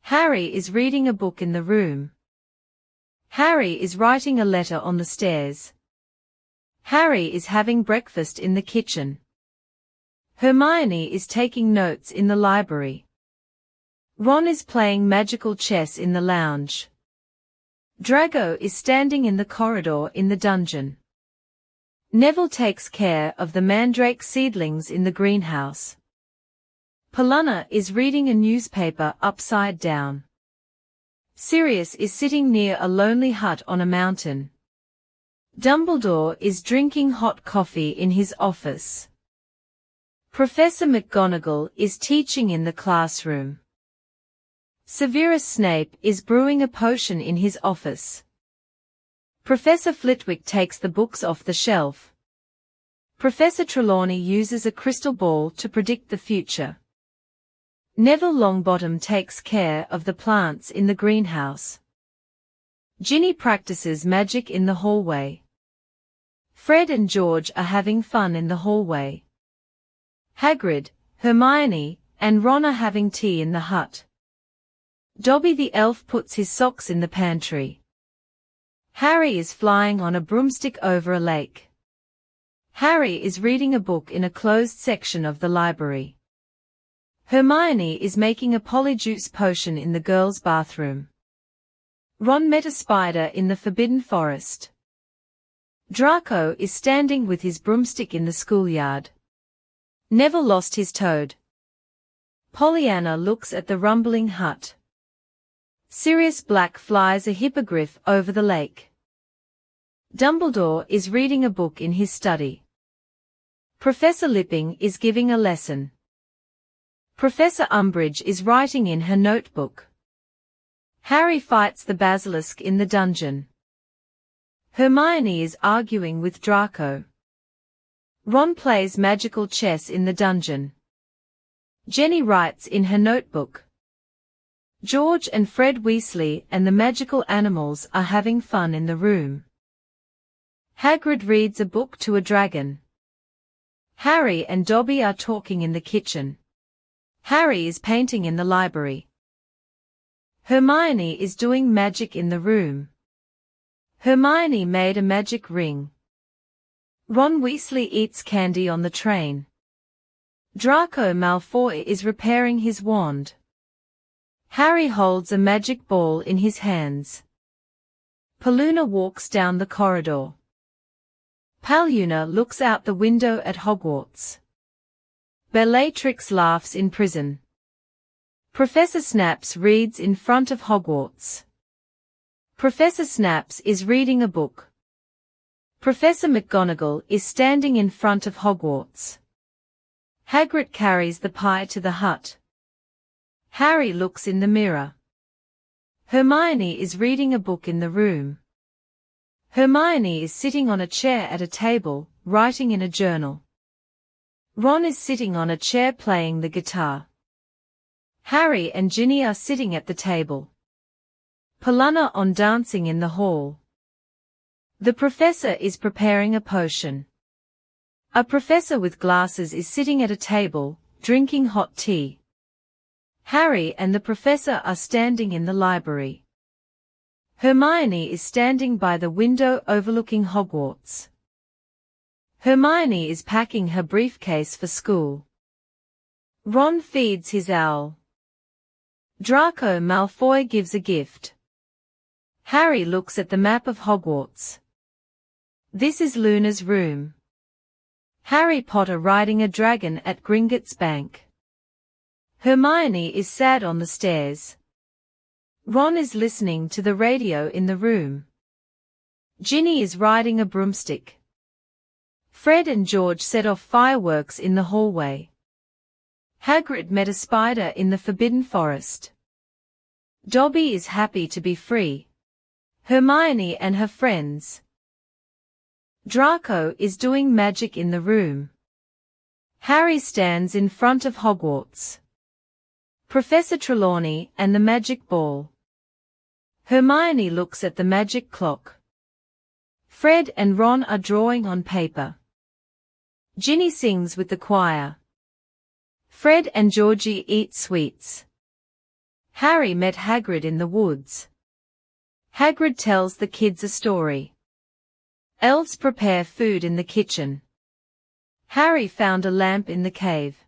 Harry is reading a book in the room. Harry is writing a letter on the stairs. Harry is having breakfast in the kitchen. Hermione is taking notes in the library. Ron is playing magical chess in the lounge. Draco is standing in the corridor in the dungeon. Neville takes care of the mandrake seedlings in the greenhouse. Polina is reading a newspaper upside down. Sirius is sitting near a lonely hut on a mountain. Dumbledore is drinking hot coffee in his office. Professor McGonagall is teaching in the classroom. Severus Snape is brewing a potion in his office. Professor Flitwick takes the books off the shelf. Professor Trelawney uses a crystal ball to predict the future. Neville Longbottom takes care of the plants in the greenhouse. Ginny practices magic in the hallway. Fred and George are having fun in the hallway. Hagrid, Hermione, and Ron are having tea in the hut. Dobby the elf puts his socks in the pantry. Harry is flying on a broomstick over a lake. Harry is reading a book in a closed section of the library. Hermione is making a polyjuice potion in the girls' bathroom. Ron met a spider in the Forbidden Forest. Draco is standing with his broomstick in the schoolyard. Neville lost his toad. Pollyanna looks at the rumbling hut. Sirius Black flies a hippogriff over the lake. Dumbledore is reading a book in his study. Professor Lipping is giving a lesson. Professor Umbridge is writing in her notebook. Harry fights the basilisk in the dungeon. Hermione is arguing with Draco. Ron plays magical chess in the dungeon. Jenny writes in her notebook. George and Fred Weasley and the magical animals are having fun in the room. Hagrid reads a book to a dragon. Harry and Dobby are talking in the kitchen. Harry is painting in the library. Hermione is doing magic in the room. Hermione made a magic ring. Ron Weasley eats candy on the train. Draco Malfoy is repairing his wand. Harry holds a magic ball in his hands. Paluna walks down the corridor. Paluna looks out the window at Hogwarts. Bellatrix laughs in prison. Professor Snaps reads in front of Hogwarts. Professor Snaps is reading a book. Professor McGonagall is standing in front of Hogwarts. Hagrid carries the pie to the hut. Harry looks in the mirror. Hermione is reading a book in the room. Hermione is sitting on a chair at a table, writing in a journal. Ron is sitting on a chair playing the guitar. Harry and Ginny are sitting at the table. Polina on dancing in the hall. The professor is preparing a potion. A professor with glasses is sitting at a table, drinking hot tea. Harry and the professor are standing in the library. Hermione is standing by the window overlooking Hogwarts. Hermione is packing her briefcase for school. Ron feeds his owl. Draco Malfoy gives a gift. Harry looks at the map of Hogwarts. This is Luna's room. Harry Potter riding a dragon at Gringotts Bank. Hermione is sad on the stairs. Ron is listening to the radio in the room. Ginny is riding a broomstick. Fred and George set off fireworks in the hallway. Hagrid met a spider in the Forbidden Forest. Dobby is happy to be free. Hermione and her friends. Draco is doing magic in the room. Harry stands in front of Hogwarts. Professor Trelawney and the magic ball. Hermione looks at the magic clock. Fred and Ron are drawing on paper. Ginny sings with the choir. Fred and Georgie eat sweets. Harry met Hagrid in the woods. Hagrid tells the kids a story. Elves prepare food in the kitchen. Harry found a lamp in the cave.